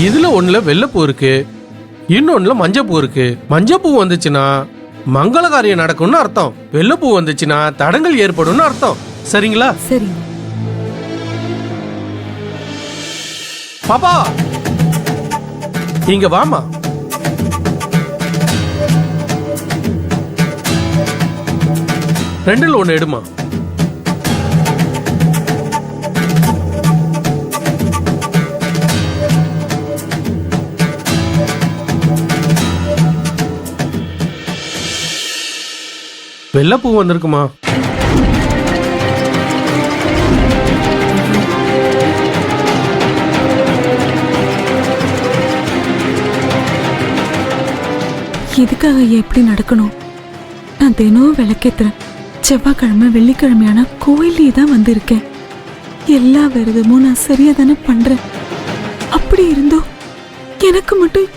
இதுல ஒண்ணுல வெள்ளைப்பூ இருக்கு, இன்னொன்னுல மஞ்சப்பூ இருக்கு. மஞ்சப்பூ வந்துச்சுன்னா மங்கள காரியம் நடக்கும்னு அர்த்தம், வெள்ளைப்பூ வந்துச்சுன்னா தடங்கள் ஏற்படும்னு அர்த்தம். சரிங்களா? சரி. பாப்பா இங்க வாமா. ரெண்டுல ஒண்ணு எடுமா. வெள்ளைப்பூ வந்திருக்குமா? இதுக்காக எப்படி நடக்கணும்? நான் தினம் விளக்கேத்துறேன். செவ்வாய்க்கிழமை வெள்ளிக்கிழமையான கோயிலே தான் வந்திருக்கேன். எல்லா விரதமும் நான் சரியா தானே பண்றேன். அப்படி இருந்தோம் எனக்கு மட்டும்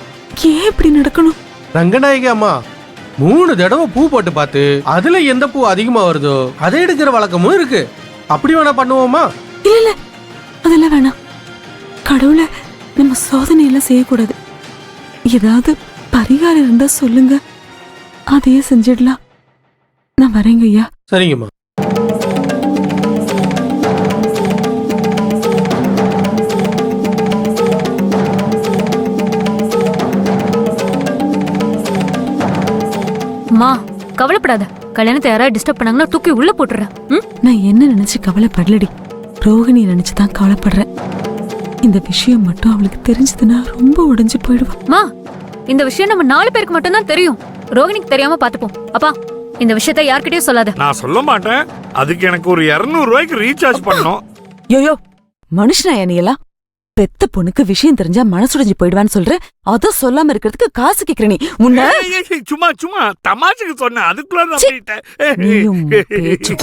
ஏன் இப்படி நடக்கணும்? ரங்கநாயகி அம்மா 3 தடவை பூ போட்டு பார்த்து அதுல எந்த பூ அதிகமா வருதோ அதை எடுக்கிற வழக்கமும் இருக்கு. அப்படி வேணா பண்ணுவோமா? இல்ல இல்ல, அதெல்லாம் வேணாம். கடவுளை நம்ம சோதனை எல்லாம் செய்யக்கூடாது. ஏதாவது பரிகாரம் இருந்தா சொல்லுங்க, அதையே செஞ்சிடலாம். நான் வரேங்க ஐயா. சரிங்கம்மா. அம்மா கவலைப்படாத, கல்யாணத்தை யாராவது டிஸ்டர்ப் பண்ணாங்கன்னா தூக்கி உள்ள போட்டுறேன். நான் என்ன நினைச்சு கவலைப்படலடி, ரோகிணி நினைச்சுதான் கவலைப்படுறேன். இந்த விஷயம் மட்டும் அவளுக்கு தெரிஞ்சதுன்னா ரொம்ப உடைஞ்சு போயிடுவா. மா இந்த விஷயம் நம்ம 4 பேருக்கு மட்டும் தான் தெரியும், ரோகிணிக்கு தெரியாம பாத்துப்போம். அப்பா இந்த விஷயத்த யார்கிட்டயும் சொல்லாத. நான் சொல்ல மாட்டேன். அதுக்கு எனக்கு ஒரு 200 ரூபாய்க்கு ரீசார்ஜ் பண்ணணும். யோயோ மனுஷனா நீ எல்லாம்? பெத்த பொண்ணுக்கு விஷயம் தெரிஞ்சா மனசுடைஞ்சு போயிடுவான்னு சொல்ற, அத சொல்லாம இருக்கிறதுக்கு காசு கேக்குற நீ. உன்ன சும்மா சும்மா தமாஷுக்கு சொன்ன, அதுக்குள்ள நீயும் பேச்சும்.